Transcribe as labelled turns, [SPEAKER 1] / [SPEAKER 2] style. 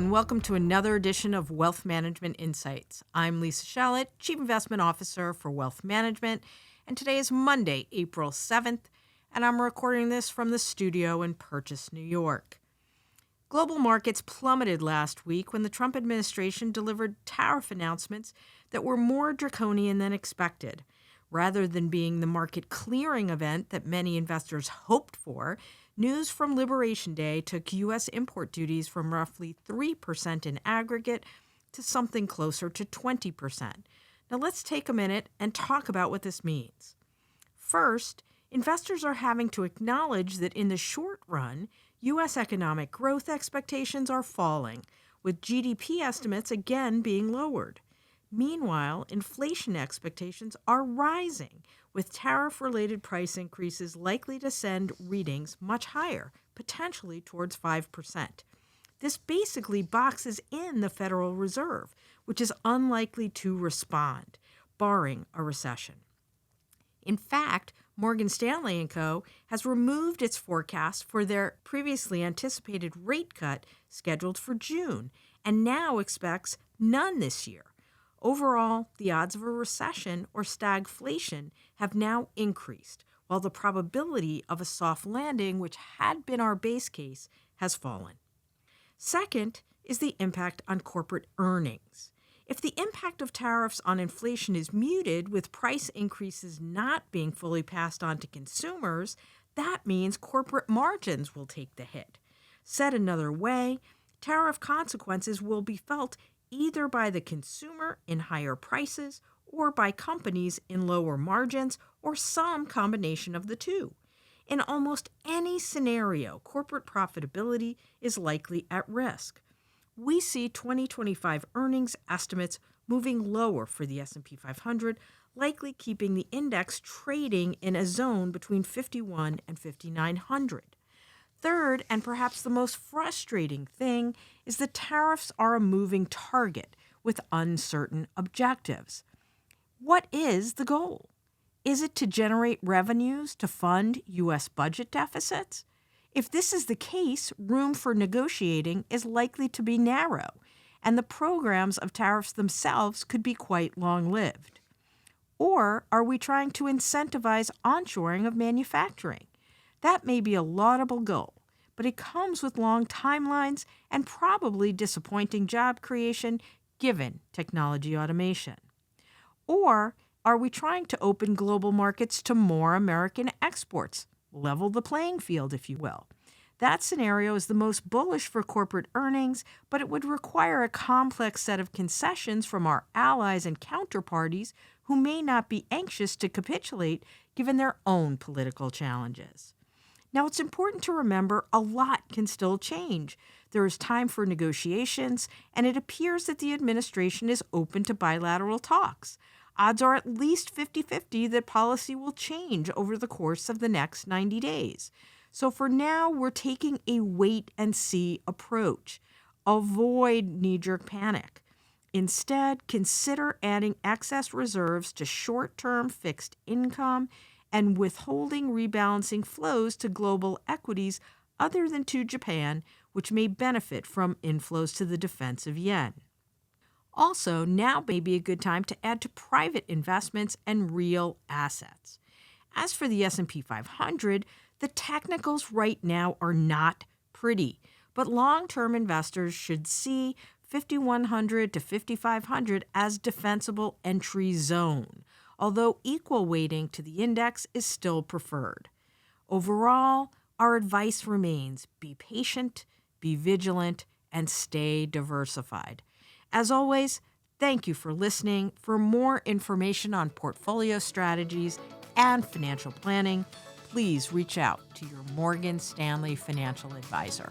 [SPEAKER 1] and welcome to another edition of Wealth Management Insights. I'm Lisa Shalett, Chief Investment Officer for Wealth Management, and today is Monday, April 7th, and I'm recording this from the studio in Purchase, New York. Global markets plummeted last week when the Trump administration delivered tariff announcements that were more draconian than expected. Rather than being the market clearing event that many investors hoped for, news from Liberation Day took U.S. import duties from roughly 3% in aggregate to something closer to 20%. Now let's take a minute and talk about what this means. First, investors are having to acknowledge that in the short run, U.S. economic growth expectations are falling, with GDP estimates again being lowered. Meanwhile, inflation expectations are rising, with tariff-related price increases likely to send readings much higher, potentially towards 5%. This basically boxes in the Federal Reserve, which is unlikely to respond, barring a recession. In fact, Morgan Stanley & Co. has removed its forecast for their previously anticipated rate cut scheduled for June, and now expects none this year. Overall, the odds of a recession or stagflation have now increased, while the probability of a soft landing, which had been our base case, has fallen. Second is the impact on corporate earnings. If the impact of tariffs on inflation is muted, with price increases not being fully passed on to consumers, that means corporate margins will take the hit. Said another way, tariff consequences will be felt either by the consumer in higher prices or by companies in lower margins, or some combination of the two. In almost any scenario, corporate profitability is likely at risk. We see 2025 earnings estimates moving lower for the S&P 500, likely keeping the index trading in a zone between 51 and 5,900. Third, and perhaps the most frustrating thing, is that tariffs are a moving target with uncertain objectives. What is the goal? Is it to generate revenues to fund U.S. budget deficits? If this is the case, room for negotiating is likely to be narrow, and the programs of tariffs themselves could be quite long-lived. Or are we trying to incentivize onshoring of manufacturing? That may be a laudable goal, but it comes with long timelines and probably disappointing job creation given technology automation. Or are we trying to open global markets to more American exports, level the playing field, if you will? That scenario is the most bullish for corporate earnings, but it would require a complex set of concessions from our allies and counterparties who may not be anxious to capitulate given their own political challenges. Now, it's important to remember a lot can still change. There is time for negotiations, and it appears that the administration is open to bilateral talks. Odds are at least 50-50 that policy will change over the course of the next 90 days. So for now, we're taking a wait-and-see approach. Avoid knee-jerk panic. Instead, consider adding excess reserves to short-term fixed income and withholding rebalancing flows to global equities other than to Japan, which may benefit from inflows to the defensive yen. Also, now may be a good time to add to private investments and real assets. As for the S&P 500, the technicals right now are not pretty, but long-term investors should see 5,100 to 5,500 as defensible entry zone, although equal weighting to the index is still preferred. Overall, our advice remains: be patient, be vigilant, and stay diversified. As always, thank you for listening. For more information on portfolio strategies and financial planning, please reach out to your Morgan Stanley financial advisor.